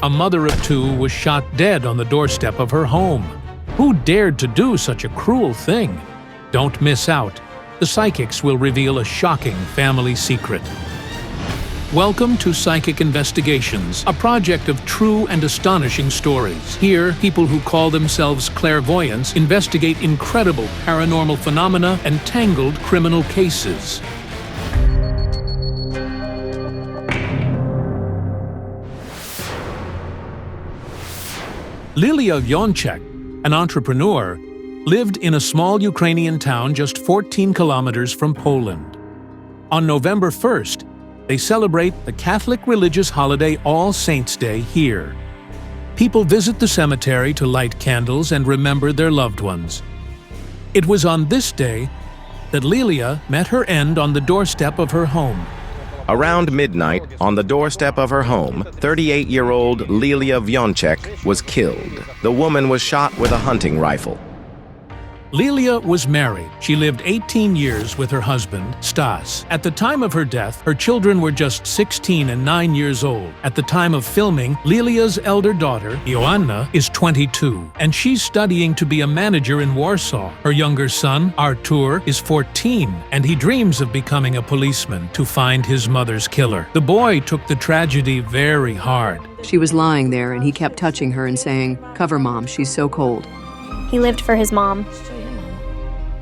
A mother of two was shot dead on the doorstep of her home. Who dared to do such a cruel thing? Don't miss out. The psychics will reveal a shocking family secret. Welcome to Psychic Investigations, a project of true and astonishing stories. Here, people who call themselves clairvoyants investigate incredible paranormal phenomena and tangled criminal cases. Liliya Vioncek, an entrepreneur, lived in a small Ukrainian town just 14 kilometers from Poland. On November 1st, they celebrate the Catholic religious holiday All Saints' Day here. People visit the cemetery to light candles and remember their loved ones. It was on this day that Lilia met her end on the doorstep of her home. Around midnight, on the doorstep of her home, 38-year-old Liliya Vioncek was killed. The woman was shot with a hunting rifle. Lilia was married. She lived 18 years with her husband, Stas. At the time of her death, her children were just 16 and 9 years old. At the time of filming, Lilia's elder daughter, Joanna, is 22, and she's studying to be a manager in Warsaw. Her younger son, Artur, is 14, and he dreams of becoming a policeman to find his mother's killer. The boy took the tragedy very hard. She was lying there, and he kept touching her and saying, "Cover Mom, she's so cold." He lived for his mom.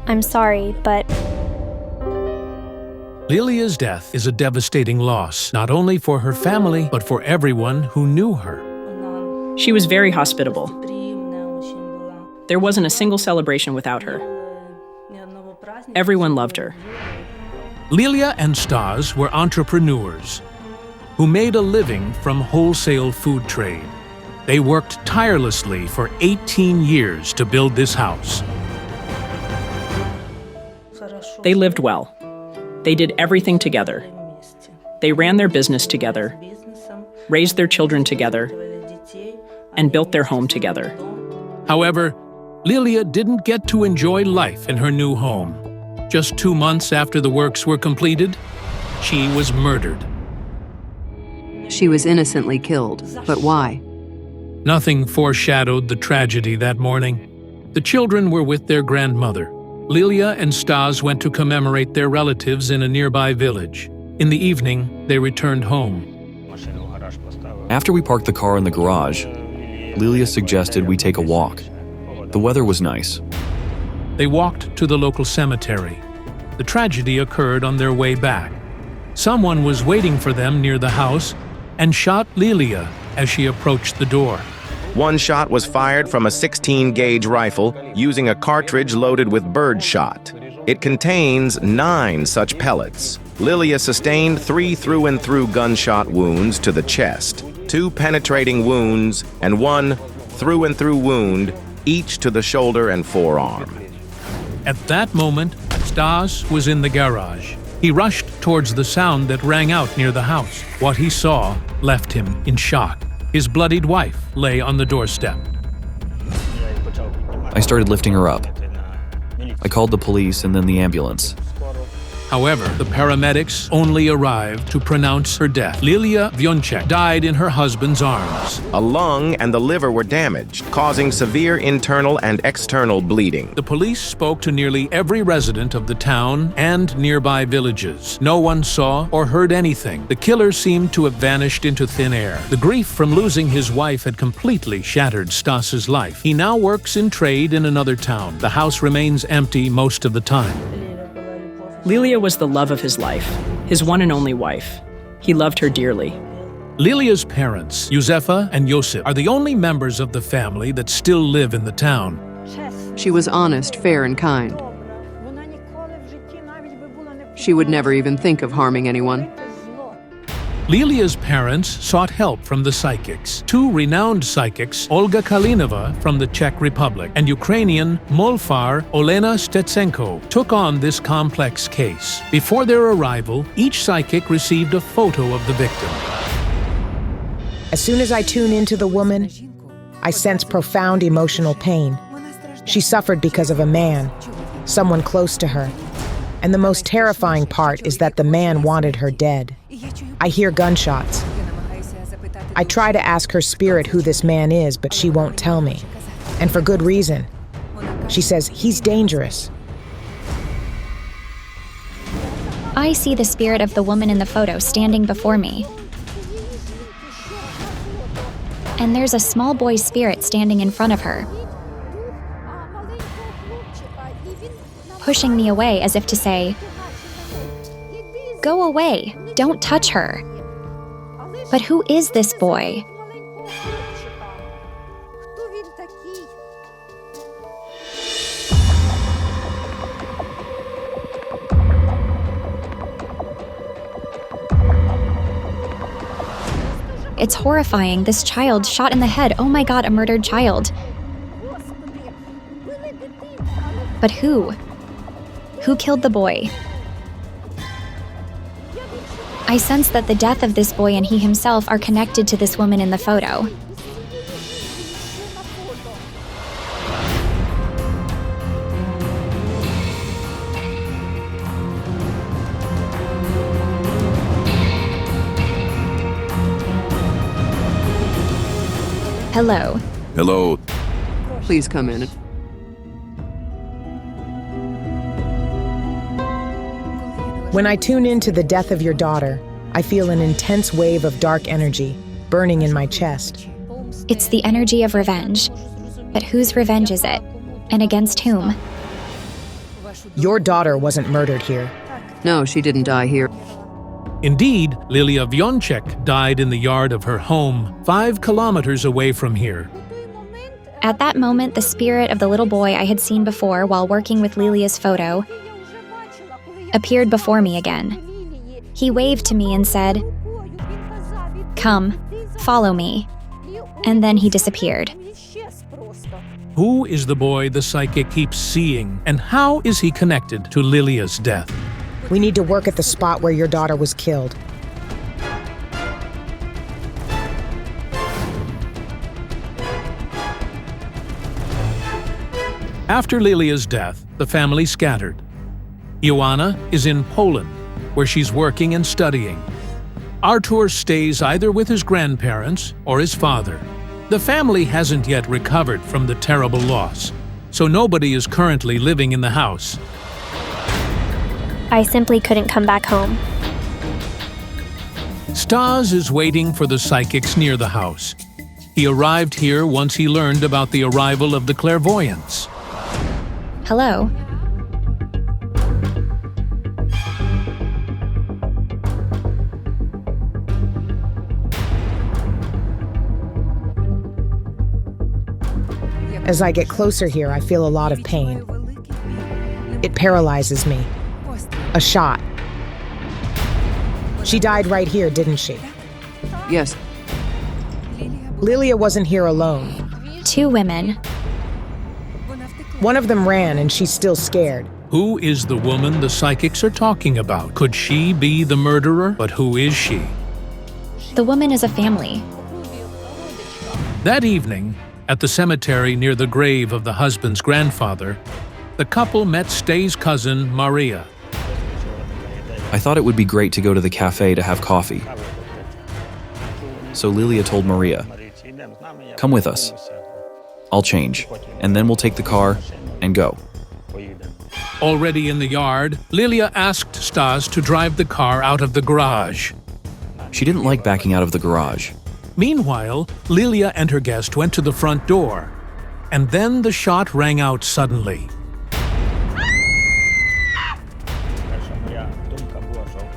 I'm sorry, but... Lilia's death is a devastating loss, not only for her family, but for everyone who knew her. She was very hospitable. There wasn't a single celebration without her. Everyone loved her. Lilia and Stas were entrepreneurs who made a living from wholesale food trade. They worked tirelessly for 18 years to build this house. They lived well. They did everything together. They ran their business together, raised their children together, and built their home together. However, Lilia didn't get to enjoy life in her new home. Just 2 months after the works were completed, she was murdered. She was innocently killed, but why? Nothing foreshadowed the tragedy that morning. The children were with their grandmother. Lilia and Stas went to commemorate their relatives in a nearby village. In the evening, they returned home. After we parked the car in the garage, Lilia suggested we take a walk. The weather was nice. They walked to the local cemetery. The tragedy occurred on their way back. Someone was waiting for them near the house and shot Lilia as she approached the door. One shot was fired from a 16-gauge rifle using a cartridge loaded with bird shot. It contains 9 such pellets. Lilia sustained 3 through-and-through gunshot wounds to the chest, 2 penetrating wounds, and 1 through-and-through wound, each to the shoulder and forearm. At that moment, Stas was in the garage. He rushed towards the sound that rang out near the house. What he saw left him in shock. His bloodied wife lay on the doorstep. I started lifting her up. I called the police and then the ambulance. However, the paramedics only arrived to pronounce her death. Liliya Vioncek died in her husband's arms. A lung and the liver were damaged, causing severe internal and external bleeding. The police spoke to nearly every resident of the town and nearby villages. No one saw or heard anything. The killer seemed to have vanished into thin air. The grief from losing his wife had completely shattered Stas's life. He now works in trade in another town. The house remains empty most of the time. Lilia was the love of his life, his one and only wife. He loved her dearly. Lilia's parents, Josefa and Josip, are the only members of the family that still live in the town. She was honest, fair, and kind. She would never even think of harming anyone. Lilia's parents sought help from the psychics. 2 renowned psychics, Olga Kalinova from the Czech Republic and Ukrainian Molfar Olena Stetsenko, took on this complex case. Before their arrival, each psychic received a photo of the victim. As soon as I tune into the woman, I sense profound emotional pain. She suffered because of a man, someone close to her. And the most terrifying part is that the man wanted her dead. I hear gunshots. I try to ask her spirit who this man is, but she won't tell me. And for good reason. She says he's dangerous. I see the spirit of the woman in the photo standing before me. And there's a small boy's spirit standing in front of her, pushing me away as if to say, "Go away, don't touch her." But who is this boy? It's horrifying. This child shot in the head. Oh my God, a murdered child. But who? Who killed the boy? I sense that the death of this boy and he himself are connected to this woman in the photo. Hello. Hello. Please come in. When I tune into the death of your daughter, I feel an intense wave of dark energy burning in my chest. It's the energy of revenge. But whose revenge is it? And against whom? Your daughter wasn't murdered here. No, she didn't die here. Indeed, Liliya Vioncek died in the yard of her home, 5 kilometers away from here. At that moment, the spirit of the little boy I had seen before while working with Lilia's photo appeared before me again. He waved to me and said, "Come, follow me." And then he disappeared. Who is the boy the psychic keeps seeing, and how is he connected to Lilia's death? We need to work at the spot where your daughter was killed. After Lilia's death, the family scattered. Joanna is in Poland, where she's working and studying. Artur stays either with his grandparents or his father. The family hasn't yet recovered from the terrible loss, so nobody is currently living in the house. I simply couldn't come back home. Stas is waiting for the psychics near the house. He arrived here once he learned about the arrival of the clairvoyants. Hello. As I get closer here, I feel a lot of pain. It paralyzes me. A shot. She died right here, didn't she? Yes. Lilia wasn't here alone. 2 women. One of them ran and she's still scared. Who is the woman the psychics are talking about? Could she be the murderer? But who is she? The woman is a family. That evening, at the cemetery near the grave of the husband's grandfather, the couple met Stay's cousin, Maria. I thought it would be great to go to the cafe to have coffee. So Lilia told Maria, "Come with us. I'll change, and then we'll take the car and go." Already in the yard, Lilia asked Stas to drive the car out of the garage. She didn't like backing out of the garage. Meanwhile, Lilia and her guest went to the front door, and then the shot rang out suddenly.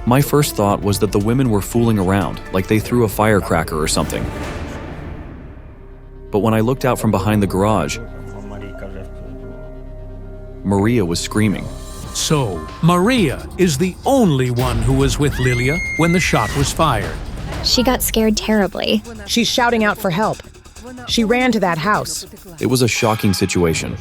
My first thought was that the women were fooling around, like they threw a firecracker or something. But when I looked out from behind the garage, Maria was screaming. So, Maria is the only one who was with Lilia when the shot was fired. She got scared terribly. She's shouting out for help. She ran to that house. It was a shocking situation.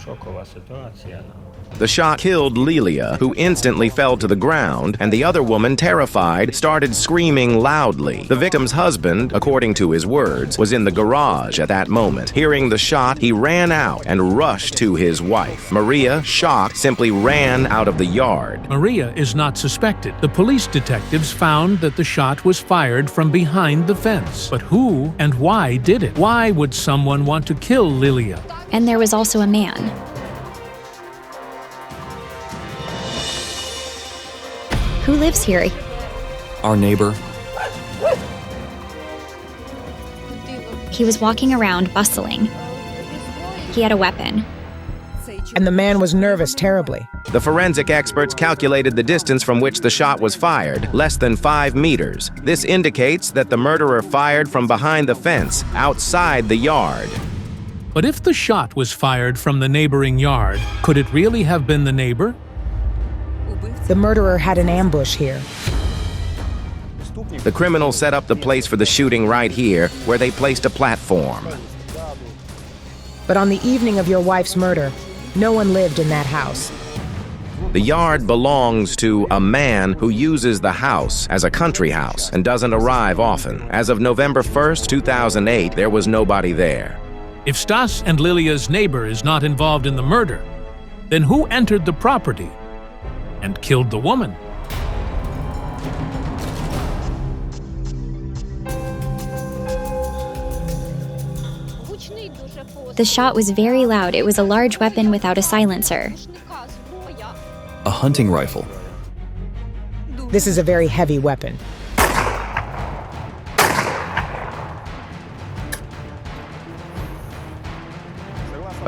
The shot killed Lilia, who instantly fell to the ground, and the other woman, terrified, started screaming loudly. The victim's husband, according to his words, was in the garage at that moment. Hearing the shot, he ran out and rushed to his wife. Maria, shocked, simply ran out of the yard. Maria is not suspected. The police detectives found that the shot was fired from behind the fence. But who and why did it? Why would someone want to kill Lilia? And there was also a man. Who lives here? Our neighbor. He was walking around, bustling. He had a weapon. And the man was nervous terribly. The forensic experts calculated the distance from which the shot was fired, less than 5 meters. This indicates that the murderer fired from behind the fence, outside the yard. But if the shot was fired from the neighboring yard, could it really have been the neighbor? The murderer had an ambush here. The criminals set up the place for the shooting right here, where they placed a platform. But on the evening of your wife's murder, no one lived in that house. The yard belongs to a man who uses the house as a country house and doesn't arrive often. As of November 1st, 2008, there was nobody there. If Stas and Lilia's neighbor is not involved in the murder, then who entered the property and killed the woman? The shot was very loud. It was a large weapon without a silencer. A hunting rifle. This is a very heavy weapon.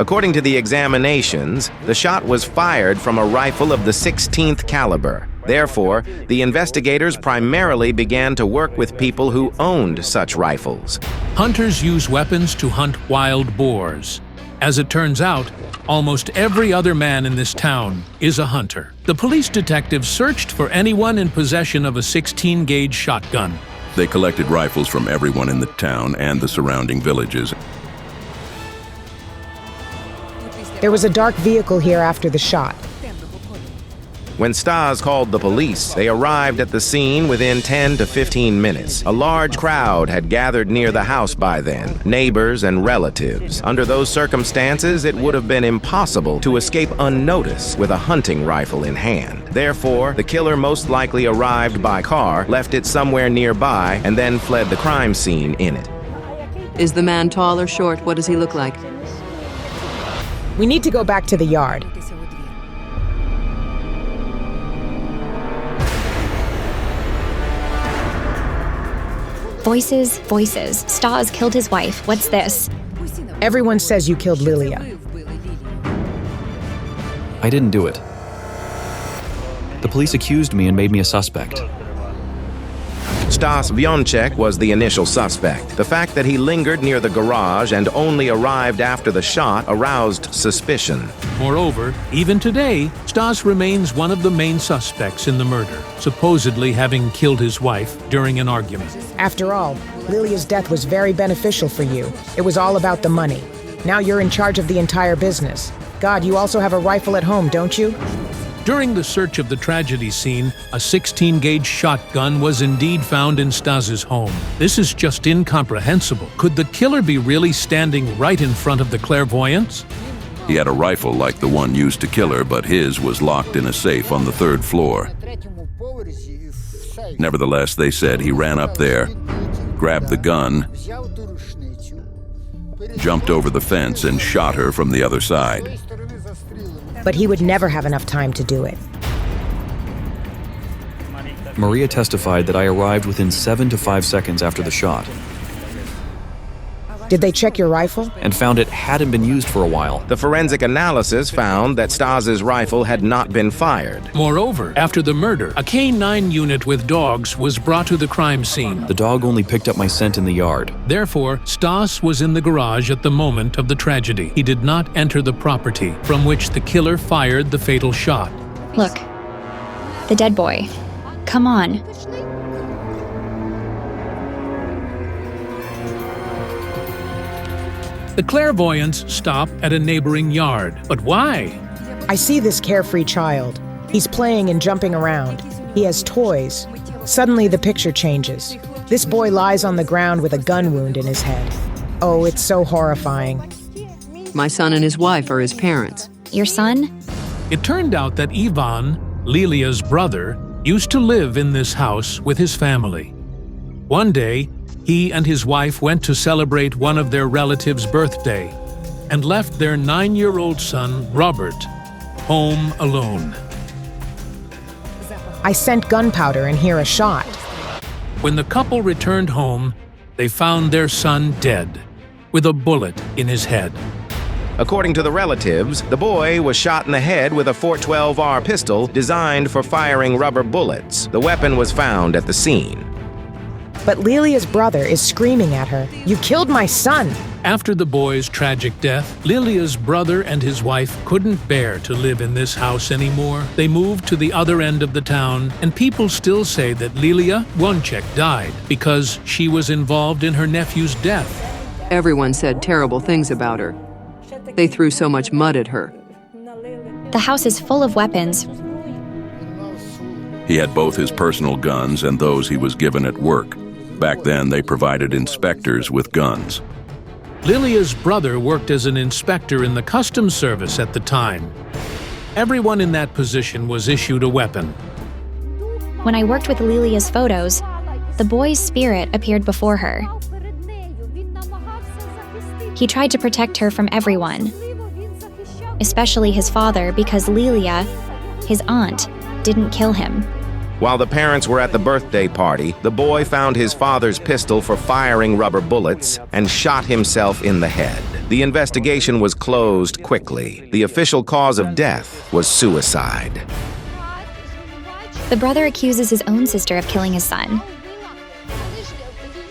According to the examinations, the shot was fired from a rifle of the 16th caliber. Therefore, the investigators primarily began to work with people who owned such rifles. Hunters use weapons to hunt wild boars. As it turns out, almost every other man in this town is a hunter. The police detectives searched for anyone in possession of a 16-gauge shotgun. They collected rifles from everyone in the town and the surrounding villages. There was a dark vehicle here after the shot. When Stas called the police, they arrived at the scene within 10 to 15 minutes. A large crowd had gathered near the house by then, neighbors and relatives. Under those circumstances, it would have been impossible to escape unnoticed with a hunting rifle in hand. Therefore, the killer most likely arrived by car, left it somewhere nearby, and then fled the crime scene in it. Is the man tall or short? What does he look like? We need to go back to the yard. Voices, voices. Stas killed his wife. What's this? Everyone says you killed Lilia. I didn't do it. The police accused me and made me a suspect. Stas Vioncek was the initial suspect. The fact that he lingered near the garage and only arrived after the shot aroused suspicion. Moreover, even today, Stas remains one of the main suspects in the murder, supposedly having killed his wife during an argument. After all, Lilia's death was very beneficial for you. It was all about the money. Now you're in charge of the entire business. God, you also have a rifle at home, don't you? During the search of the tragedy scene, a 16-gauge shotgun was indeed found in Stas's home. This is just incomprehensible. Could the killer be really standing right in front of the clairvoyants? He had a rifle like the one used to kill her, but his was locked in a safe on the 3rd floor. Nevertheless, they said he ran up there, grabbed the gun, jumped over the fence, and shot her from the other side. But he would never have enough time to do it. Maria testified that I arrived within 7 to 5 seconds after the shot Did they check your rifle? and found it hadn't been used for a while. The forensic analysis found that Stas's rifle had not been fired. Moreover, after the murder, a K-9 unit with dogs was brought to the crime scene. The dog only picked up my scent in the yard. Therefore, Stas was in the garage at the moment of the tragedy. He did not enter the property from which the killer fired the fatal shot. Look. The dead boy. Come on. The clairvoyants stop at a neighboring yard. But why? I see this carefree child. He's playing and jumping around. He has toys. Suddenly the picture changes. This boy lies on the ground with a gun wound in his head. Oh, it's so horrifying. My son and his wife are his parents. Your son? It turned out that Ivan, Lilia's brother, used to live in this house with his family. One day, he and his wife went to celebrate one of their relatives' birthday and left their 9-year-old son, Robert, home alone. I scent gunpowder and hear a shot. When the couple returned home, they found their son dead, with a bullet in his head. According to the relatives, the boy was shot in the head with a .412R pistol designed for firing rubber bullets. The weapon was found at the scene. But Lilia's brother is screaming at her, "You killed my son!" After the boy's tragic death, Lilia's brother and his wife couldn't bear to live in this house anymore. They moved to the other end of the town, and people still say that Liliya Vioncek died because she was involved in her nephew's death. Everyone said terrible things about her. They threw so much mud at her. The house is full of weapons. He had both his personal guns and those he was given at work. Back then, they provided inspectors with guns. Lilia's brother worked as an inspector in the customs service at the time. Everyone in that position was issued a weapon. When I worked with Lilia's photos, the boy's spirit appeared before her. He tried to protect her from everyone, especially his father, because Lilia, his aunt, didn't kill him. While the parents were at the birthday party, the boy found his father's pistol for firing rubber bullets and shot himself in the head. The investigation was closed quickly. The official cause of death was suicide. The brother accuses his own sister of killing his son.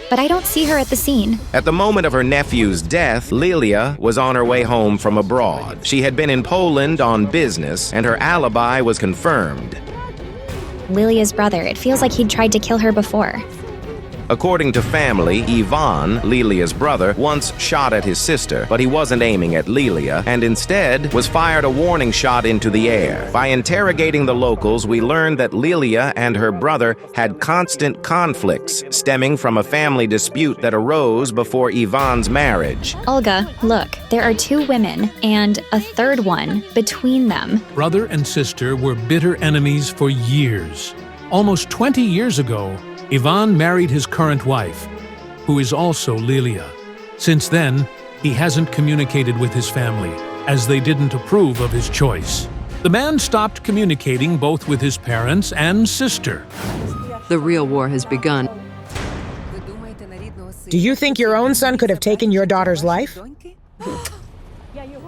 But I don't see her at the scene. At the moment of her nephew's death, Lilia was on her way home from abroad. She had been in Poland on business, and her alibi was confirmed. Lilia's brother, it feels like he'd tried to kill her before. According to family, Ivan, Lilia's brother, once shot at his sister, but he wasn't aiming at Lilia, and instead was fired a warning shot into the air. By interrogating the locals, we learned that Lilia and her brother had constant conflicts stemming from a family dispute that arose before Ivan's marriage. Olga, look, there are 2 women and a third one between them. Brother and sister were bitter enemies for years. Almost 20 years ago, Ivan married his current wife, who is also Lilia. Since then, he hasn't communicated with his family, as they didn't approve of his choice. The man stopped communicating both with his parents and sister. The real war has begun. Do you think your own son could have taken your daughter's life?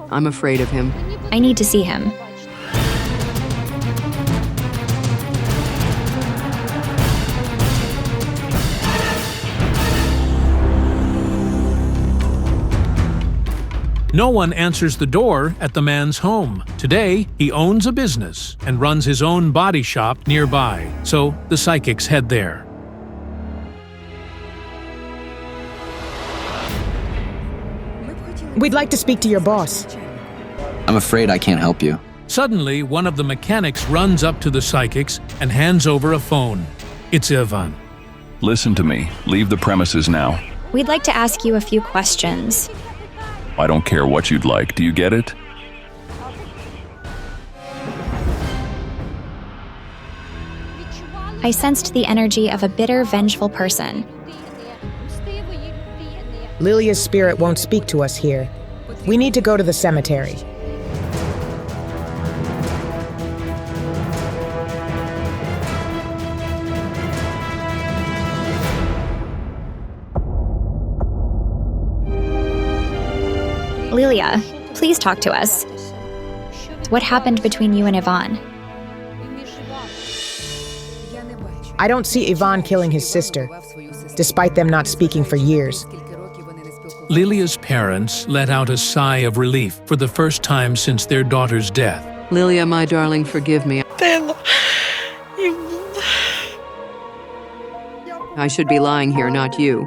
I'm afraid of him. I need to see him. No one answers the door at the man's home. Today, he owns a business and runs his own body shop nearby, so the psychics head there. We'd like to speak to your boss. I'm afraid I can't help you. Suddenly, one of the mechanics runs up to the psychics and hands over a phone. It's Ivan. Listen to me. Leave the premises now. We'd like to ask you a few questions. I don't care what you'd like. Do you get it? I sensed the energy of a bitter, vengeful person. Lilia's spirit won't speak to us here. We need to go to the cemetery. Lilia, please talk to us. What happened between you and Ivan? I don't see Ivan killing his sister, despite them not speaking for years. Lilia's parents let out a sigh of relief for the first time since their daughter's death. Lilia, my darling, forgive me. I should be lying here, not you.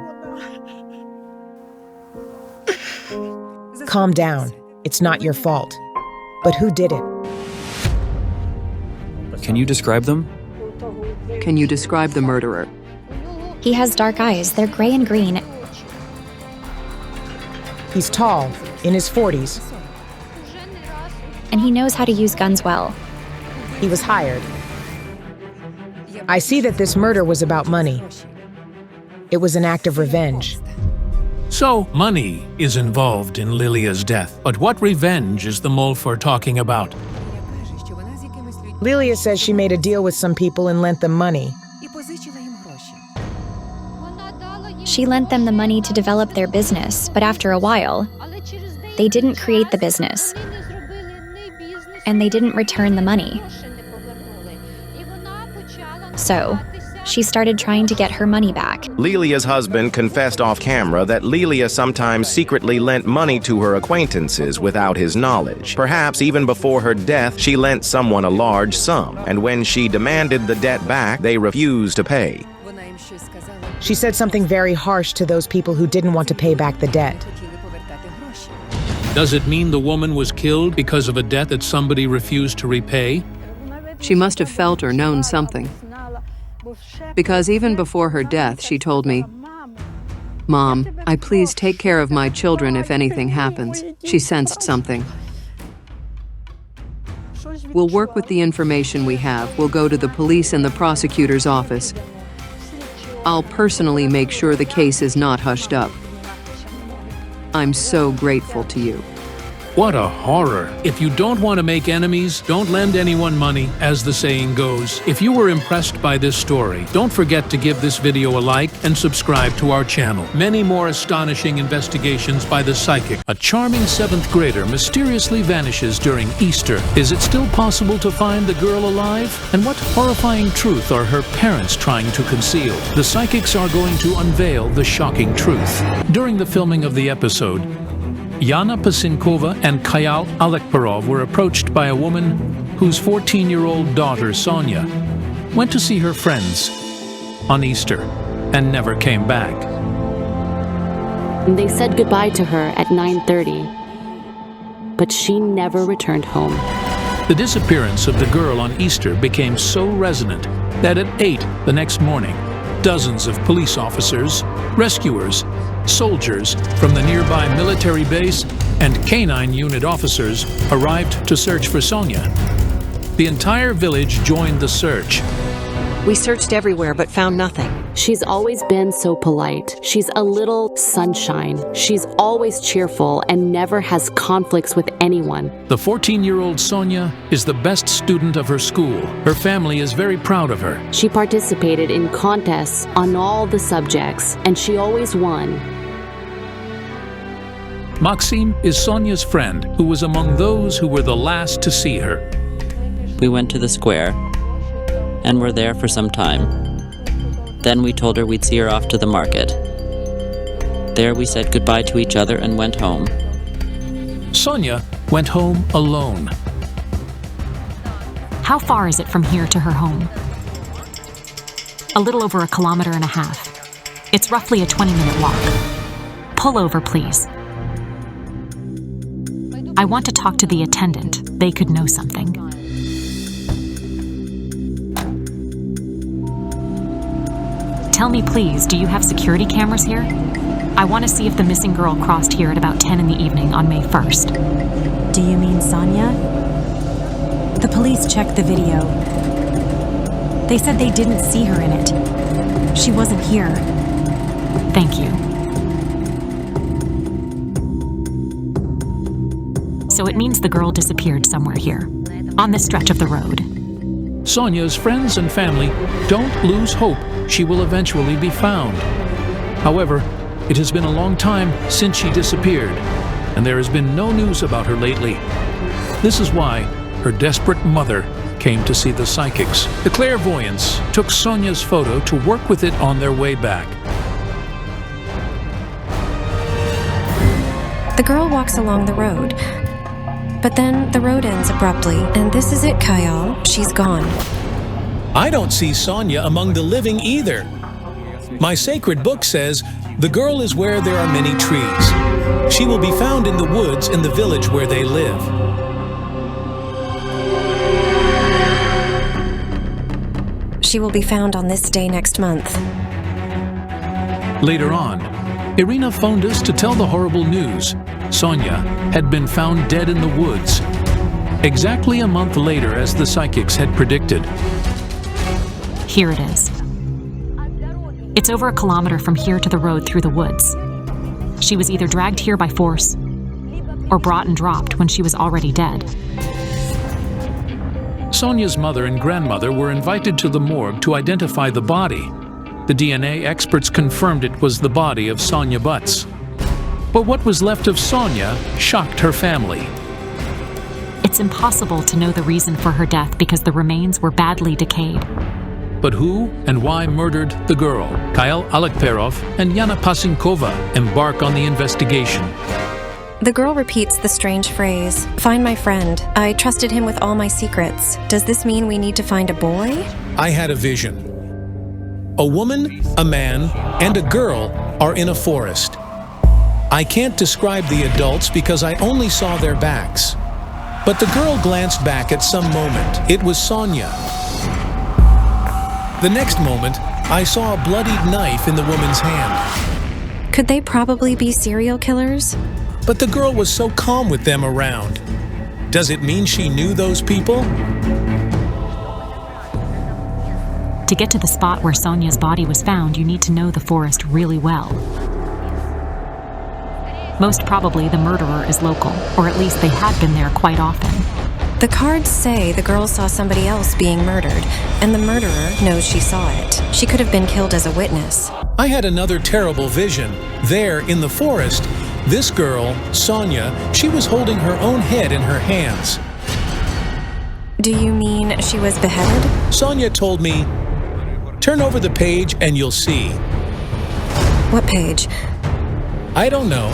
Calm down. It's not your fault. But who did it? Can you describe them? Can you describe the murderer? He has dark eyes. They're gray and green. He's tall, in his 40s. And he knows how to use guns well. He was hired. I see that this murder was about money. It was an act of revenge. So, money is involved in Liliya's death. But what revenge is the Molfor talking about? Lilia says she made a deal with some people and lent them money. She lent them the money to develop their business, but after a while, they didn't create the business. And they didn't return the money. So, she started trying to get her money back. Liliya's husband confessed off camera that Lilia sometimes secretly lent money to her acquaintances without his knowledge. Perhaps even before her death, she lent someone a large sum, and when she demanded the debt back, they refused to pay. She said something very harsh to those people who didn't want to pay back the debt. Does it mean the woman was killed because of a debt that somebody refused to repay? She must have felt or known something. Because even before her death, she told me, "Mom, I please take care of my children if anything happens." She sensed something. We'll work with the information we have. We'll go to the police and the prosecutor's office. I'll personally make sure the case is not hushed up. I'm so grateful to you. What a horror. If you don't want to make enemies, don't lend anyone money, as the saying goes. If you were impressed by this story, don't forget to give this video a like and subscribe to our channel. Many more astonishing investigations by the psychic. A charming 7th grader mysteriously vanishes during Easter. Is it still possible to find the girl alive? And what horrifying truth are her parents trying to conceal? The psychics are going to unveil the shocking truth. During the filming of the episode, Yana Pasinkova and Kayal Alekparov were approached by a woman whose 14-year-old daughter, Sonia, went to see her friends on Easter and never came back. They said goodbye to her at 9:30, but she never returned home. The disappearance of the girl on Easter became so resonant that at 8 the next morning, dozens of police officers, rescuers, soldiers from the nearby military base and canine unit officers arrived to search for Sonia. The entire village joined the search. We searched everywhere but found nothing. She's always been so polite. She's a little sunshine. She's always cheerful and never has conflicts with anyone. The 14-year-old Sonia is the best student of her school. Her family is very proud of her. She participated in contests on all the subjects, and she always won. Maxim is Sonia's friend, who was among those who were the last to see her. We went to the square and were there for some time. Then we told her we'd see her off to the market. There we said goodbye to each other and went home. Sonia went home alone. How far is it from here to her home? A little over 1.5 kilometers. It's roughly a 20-minute walk. Pull over, please. I want to talk to the attendant. They could know something. Tell me, please, do you have security cameras here? I want to see if the missing girl crossed here at about 10 in the evening on May 1st. Do you mean Sonia? The police checked the video. They said they didn't see her in it. She wasn't here. Thank you. So it means the girl disappeared somewhere here, on this stretch of the road. Sonia's friends and family don't lose hope she will eventually be found. However, it has been a long time since she disappeared, and there has been no news about her lately. This is why her desperate mother came to see the psychics. The clairvoyants took Sonia's photo to work with it on their way back. The girl walks along the road, but then the road ends abruptly, and this is it, Kayal. She's gone. I don't see Sonia among the living either. My sacred book says the girl is where there are many trees. She will be found in the woods in the village where they live. She will be found on this day next month. Later on, Irina phoned us to tell the horrible news. Sonia had been found dead in the woods, exactly a month later as the psychics had predicted. Here it is. It's over a kilometer from here to the road through the woods. She was either dragged here by force or brought and dropped when she was already dead. Sonia's mother and grandmother were invited to the morgue to identify the body. The DNA experts confirmed it was the body of Sonia Butts. But what was left of Sonia shocked her family. It's impossible to know the reason for her death because the remains were badly decayed. But who and why murdered the girl? Kyle Alekperov and Yana Pasinkova embark on the investigation. The girl repeats the strange phrase, "Find my friend. I trusted him with all my secrets. Does this mean we need to find a boy?" I had a vision. A woman, a man, and a girl are in a forest. I can't describe the adults because I only saw their backs. But the girl glanced back at some moment. It was Sonia. The next moment, I saw a bloodied knife in the woman's hand. Could they probably be serial killers? But the girl was so calm with them around. Does it mean she knew those people? To get to the spot where Sonia's body was found, you need to know the forest really well. Most probably the murderer is local, or at least they had been there quite often. The cards say the girl saw somebody else being murdered, and the murderer knows she saw it. She could have been killed as a witness. I had another terrible vision. There, in the forest, this girl, Sonia, she was holding her own head in her hands. Do you mean she was beheaded? Sonia told me, "Turn over the page and you'll see." What page? I don't know.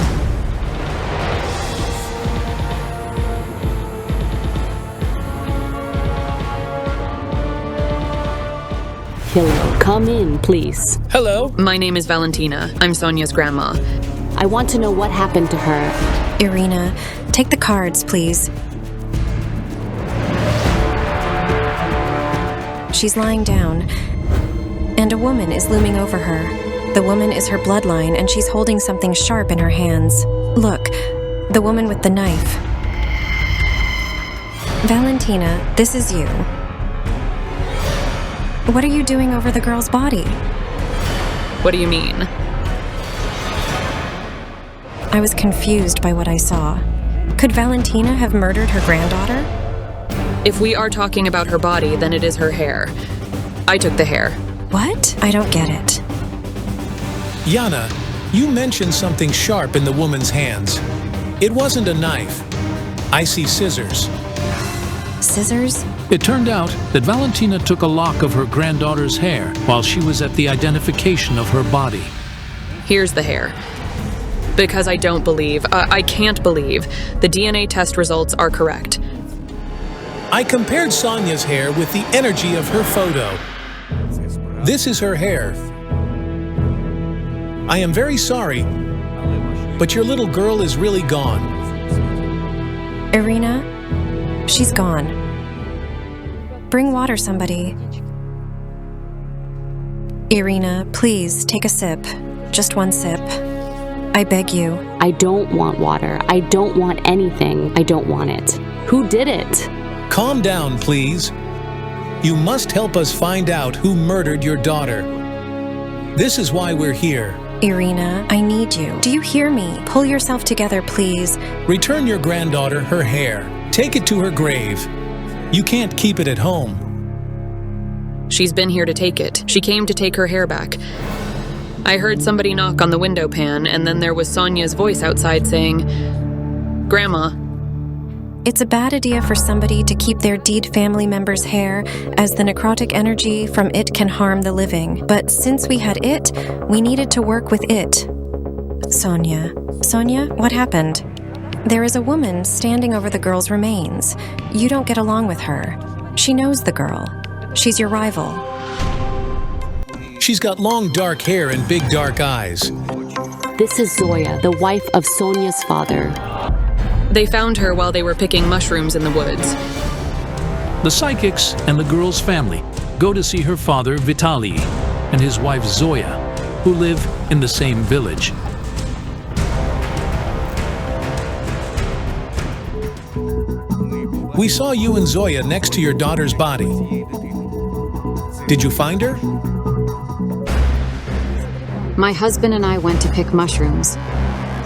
Hello, come in, please. Hello. My name is Valentina. I'm Sonia's grandma. I want to know what happened to her. Irina, take the cards, please. She's lying down, and a woman is looming over her. The woman is her bloodline, and she's holding something sharp in her hands. Look, the woman with the knife. Valentina, this is you. What are you doing over the girl's body? What do you mean? I was confused by what I saw. Could Valentina have murdered her granddaughter? If we are talking about her body, then it is her hair. I took the hair. What? I don't get it. Yana, you mentioned something sharp in the woman's hands. It wasn't a knife. I see scissors. Scissors? It turned out that Valentina took a lock of her granddaughter's hair while she was at the identification of her body. Here's the hair. Because I can't believe the DNA test results are correct. I compared Sonia's hair with the energy of her photo. This is her hair. I am very sorry, but your little girl is really gone. Irina, she's gone. Bring water, somebody. Irina, please, take a sip. Just one sip. I beg you. I don't want water. I don't want anything. I don't want it. Who did it? Calm down, please. You must help us find out who murdered your daughter. This is why we're here. Irina, I need you. Do you hear me? Pull yourself together, please. Return your granddaughter her hair. Take it to her grave. You can't keep it at home. She's been here to take it. She came to take her hair back. I heard somebody knock on the window pane, and then there was Sonia's voice outside saying, "Grandma." It's a bad idea for somebody to keep their dead family member's hair, as the necrotic energy from it can harm the living. But since we had it, we needed to work with it. Sonia. Sonia, what happened? There is a woman standing over the girl's remains. You don't get along with her. She knows the girl. She's your rival. She's got long dark hair and big dark eyes. This is Zoya, the wife of Sonia's father. They found her while they were picking mushrooms in the woods. The psychics and the girl's family go to see her father, Vitaly, and his wife, Zoya, who live in the same village. We saw you and Zoya next to your daughter's body. Did you find her? My husband and I went to pick mushrooms.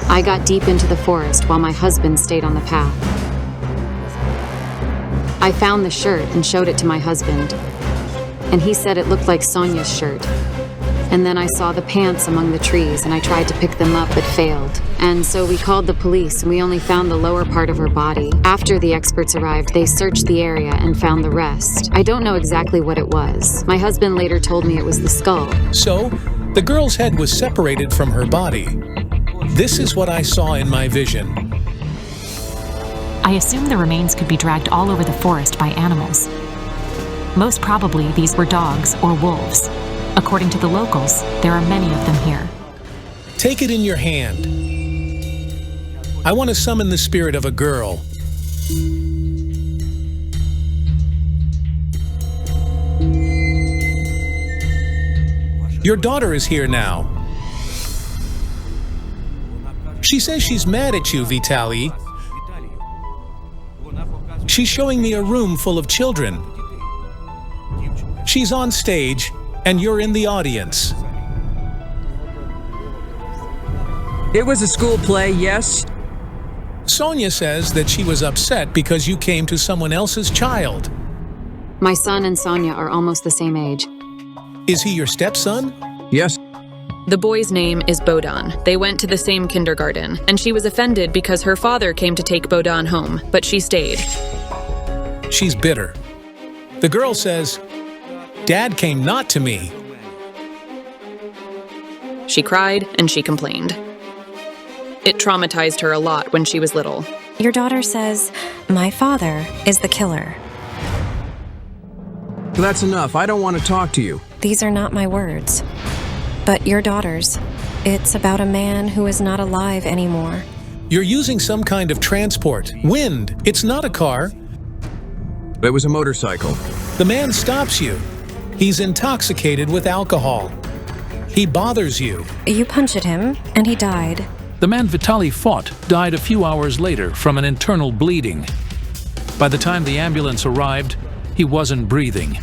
I got deep into the forest while my husband stayed on the path. I found the shirt and showed it to my husband, and he said it looked like Sonia's shirt. And then I saw the pants among the trees, and I tried to pick them up but failed. And so we called the police, and we only found the lower part of her body. After the experts arrived, they searched the area and found the rest. I don't know exactly what it was. My husband later told me it was the skull. So, the girl's head was separated from her body. This is what I saw in my vision. I assume the remains could be dragged all over the forest by animals. Most probably, these were dogs or wolves. According to the locals, there are many of them here. Take it in your hand. I want to summon the spirit of a girl. Your daughter is here now. She says she's mad at you, Vitaly. She's showing me a room full of children. She's on stage, and you're in the audience. It was a school play, yes. Sonia says that she was upset because you came to someone else's child. My son and Sonia are almost the same age. Is he your stepson? Yes. The boy's name is Bodan. They went to the same kindergarten, and she was offended because her father came to take Bodan home, but she stayed. She's bitter. The girl says, "Dad came not to me." She cried and she complained. It traumatized her a lot when she was little. Your daughter says, "My father is the killer." That's enough. I don't want to talk to you. These are not my words, but your daughter's. It's about a man who is not alive anymore. You're using some kind of transport. Wind. It's not a car. It was a motorcycle. The man stops you. He's intoxicated with alcohol. He bothers you. You punched him, and he died. The man Vitaly fought died a few hours later from an internal bleeding. By the time the ambulance arrived, he wasn't breathing.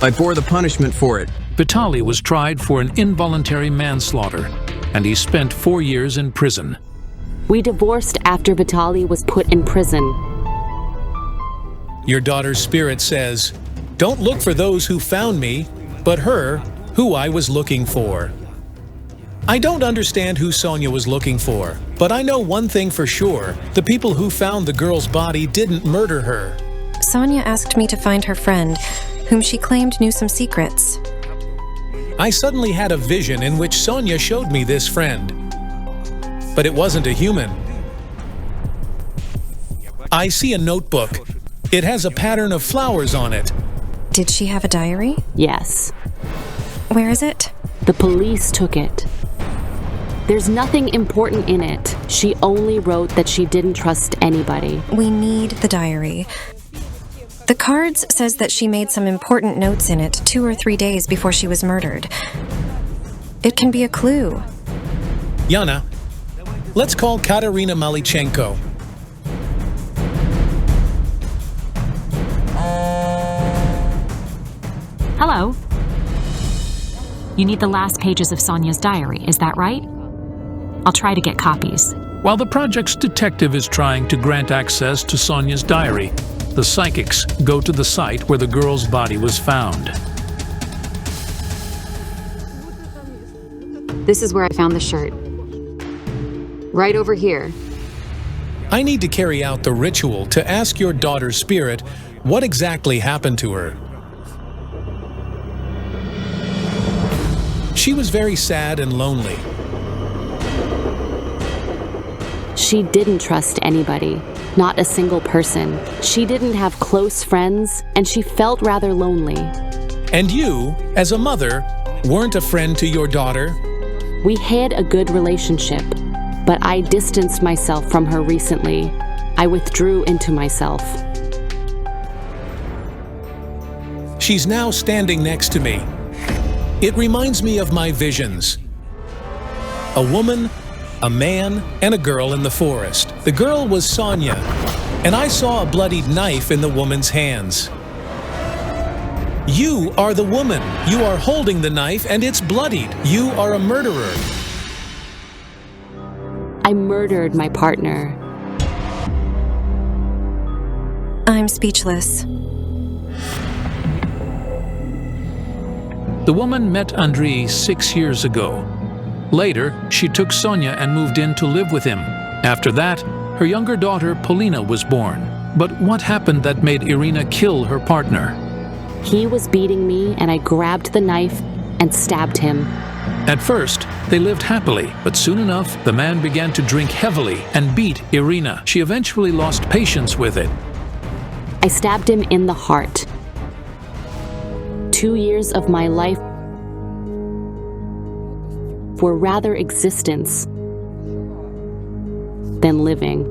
I bore the punishment for it. Vitaly was tried for an involuntary manslaughter, and he spent 4 years in prison. We divorced after Vitaly was put in prison. Your daughter's spirit says, "Don't look for those who found me, but her, who I was looking for." I don't understand who Sonia was looking for, but I know one thing for sure. The people who found the girl's body didn't murder her. Sonia asked me to find her friend, whom she claimed knew some secrets. I suddenly had a vision in which Sonia showed me this friend. But it wasn't a human. I see a notebook. It has a pattern of flowers on it. Did she have a diary? Yes. Where is it? The police took it. There's nothing important in it. She only wrote that she didn't trust anybody. We need the diary. The cards says that she made some important notes in it 2 or 3 days before she was murdered. It can be a clue. Yana, let's call Katerina Malichenko. Hello. You need the last pages of Sonia's diary, is that right? I'll try to get copies. While the project's detective is trying to grant access to Sonia's diary, the psychics go to the site where the girl's body was found. This is where I found the shirt. Right over here. I need to carry out the ritual to ask your daughter's spirit what exactly happened to her. She was very sad and lonely. She didn't trust anybody, not a single person. She didn't have close friends, and she felt rather lonely. And you, as a mother, weren't a friend to your daughter? We had a good relationship, but I distanced myself from her recently. I withdrew into myself. She's now standing next to me. It reminds me of my visions. A woman, a man, and a girl in the forest. The girl was Sonia, and I saw a bloodied knife in the woman's hands. You are the woman. You are holding the knife and it's bloodied. You are a murderer. I murdered my partner. I'm speechless. The woman met Andriy 6 years ago. Later, she took Sonia and moved in to live with him. After that, her younger daughter, Polina, was born. But what happened that made Irina kill her partner? He was beating me, and I grabbed the knife and stabbed him. At first, they lived happily, but soon enough, the man began to drink heavily and beat Irina. She eventually lost patience with it. I stabbed him in the heart. 2 years of my life were rather existence than living.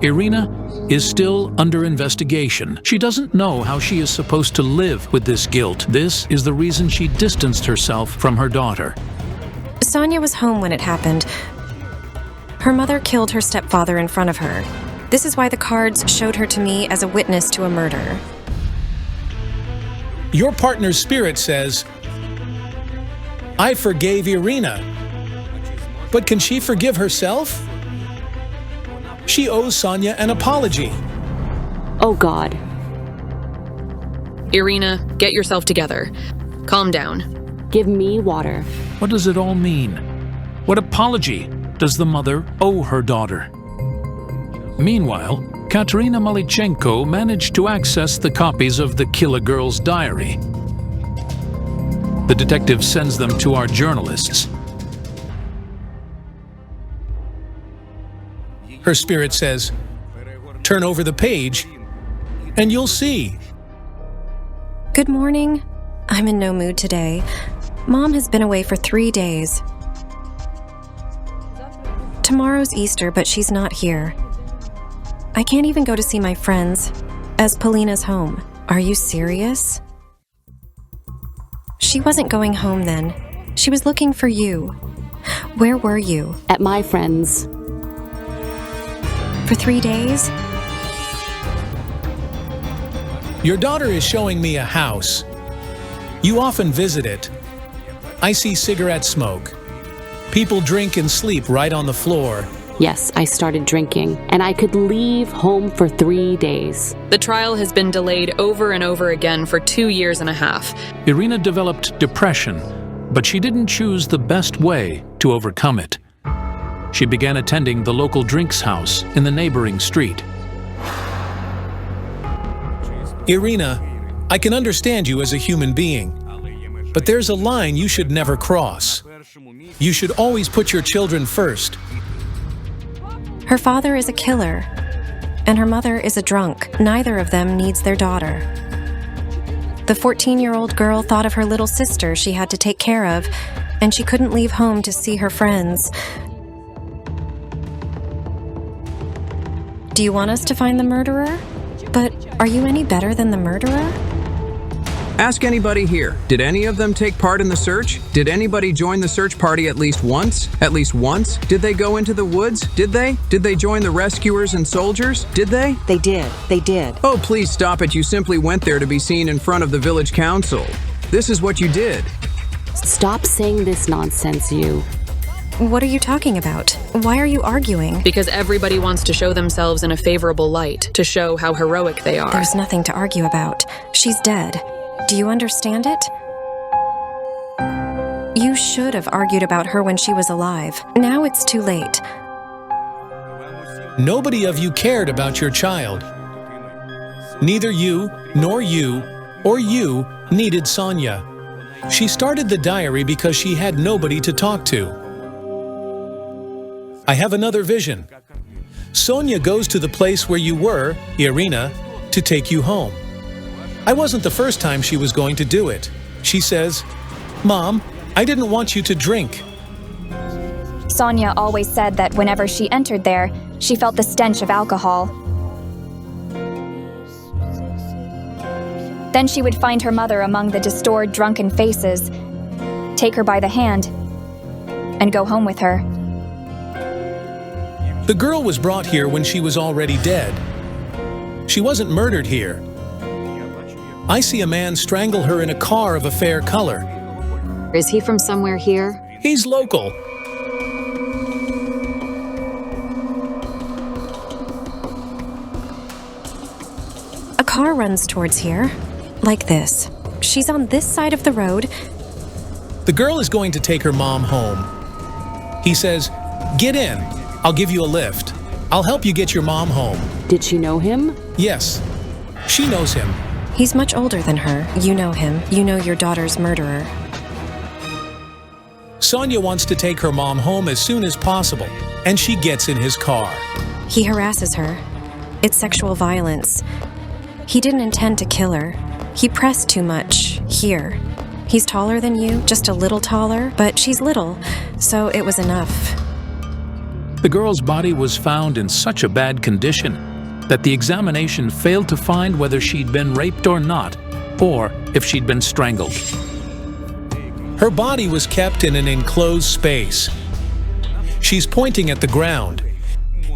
Irina is still under investigation. She doesn't know how she is supposed to live with this guilt. This is the reason she distanced herself from her daughter. Sonia was home when it happened. Her mother killed her stepfather in front of her. This is why the cards showed her to me as a witness to a murder. Your partner's spirit says, I forgave Irina. But can she forgive herself? She owes Sonia an apology. Oh God. Irina, get yourself together. Calm down. Give me water. What does it all mean? What apology does the mother owe her daughter? Meanwhile, Katerina Malichenko managed to access the copies of the Kill a Girl's diary. The detective sends them to our journalists. Her spirit says, turn over the page, and you'll see. Good morning. I'm in no mood today. Mom has been away for 3 days. Tomorrow's Easter, but she's not here. I can't even go to see my friends, as Polina's home. Are you serious? She wasn't going home then. She was looking for you. Where were you? At my friend's. For 3 days? Your daughter is showing me a house. You often visit it. I see cigarette smoke. People drink and sleep right on the floor. Yes, I started drinking, and I could leave home for 3 days. The trial has been delayed over and over again for 2 years and a half. Irina developed depression, but she didn't choose the best way to overcome it. She began attending the local drinks house in the neighboring street. Irina, I can understand you as a human being, but there's a line you should never cross. You should always put your children first. Her father is a killer, and her mother is a drunk. Neither of them needs their daughter. The 14-year-old girl thought of her little sister she had to take care of, and she couldn't leave home to see her friends. Do you want us to find the murderer? But are you any better than the murderer? Ask anybody here. Did any of them take part in the search? Did anybody join the search party at least once? At least once? Did they go into the woods? Did they? Did they join the rescuers and soldiers? Did they? They did. They did. Oh, please stop it. You simply went there to be seen in front of the village council. This is what you did. Stop saying this nonsense, you. What are you talking about? Why are you arguing? Because everybody wants to show themselves in a favorable light, to show how heroic they are. There's nothing to argue about. She's dead. Do you understand it? You should have argued about her when she was alive. Now it's too late. Nobody of you cared about your child. Neither you, nor you, or you needed Sonia. She started the diary because she had nobody to talk to. I have another vision. Sonia goes to the place where you were, Irina, to take you home. I wasn't the first time she was going to do it. She says, Mom, I didn't want you to drink. Sonia always said that whenever she entered there, she felt the stench of alcohol. Then she would find her mother among the distorted, drunken faces, take her by the hand, and go home with her. The girl was brought here when she was already dead. She wasn't murdered here. I see a man strangle her in a car of a fair color. Is he from somewhere here? He's local. A car runs towards here, like this. She's on this side of the road. The girl is going to take her mom home. He says, "Get in. I'll give you a lift. I'll help you get your mom home." Did she know him? Yes. She knows him. He's much older than her. You know him. You know your daughter's murderer. Sonia wants to take her mom home as soon as possible, and she gets in his car. He harasses her. It's sexual violence. He didn't intend to kill her. He pressed too much. Here. He's taller than you, just a little taller, but she's little, so it was enough. The girl's body was found in such a bad condition that the examination failed to find whether she'd been raped or not, or if she'd been strangled. Her body was kept in an enclosed space. She's pointing at the ground.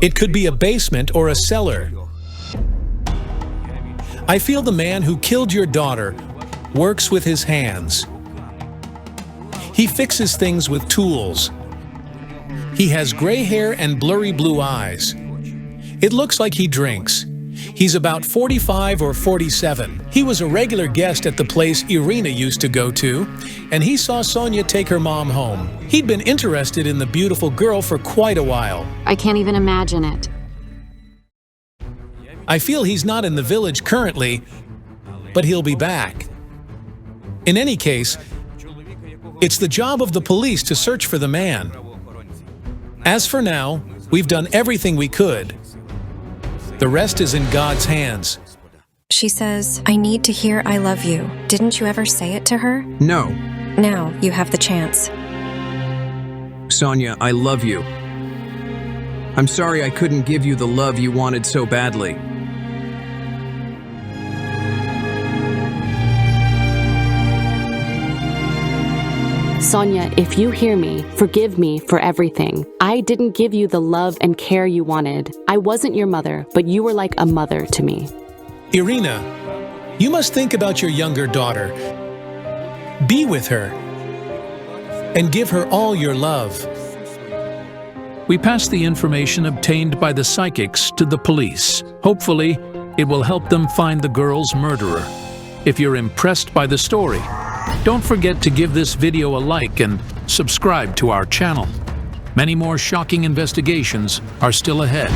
It could be a basement or a cellar. I feel the man who killed your daughter works with his hands. He fixes things with tools. He has gray hair and blurry blue eyes. It looks like he drinks. He's about 45 or 47. He was a regular guest at the place Irina used to go to, and he saw Sonia take her mom home. He'd been interested in the beautiful girl for quite a while. I can't even imagine it. I feel he's not in the village currently, but he'll be back. In any case, it's the job of the police to search for the man. As for now, we've done everything we could. The rest is in God's hands. She says, "I need to hear I love you." Didn't you ever say it to her? No. Now you have the chance. Sonia, I love you. I'm sorry I couldn't give you the love you wanted so badly. Sonia, if you hear me, forgive me for everything. I didn't give you the love and care you wanted. I wasn't your mother, but you were like a mother to me. Irina, you must think about your younger daughter. Be with her and give her all your love. We pass the information obtained by the psychics to the police. Hopefully, it will help them find the girl's murderer. If you're impressed by the story, don't forget to give this video a like and subscribe to our channel. Many more shocking investigations are still ahead.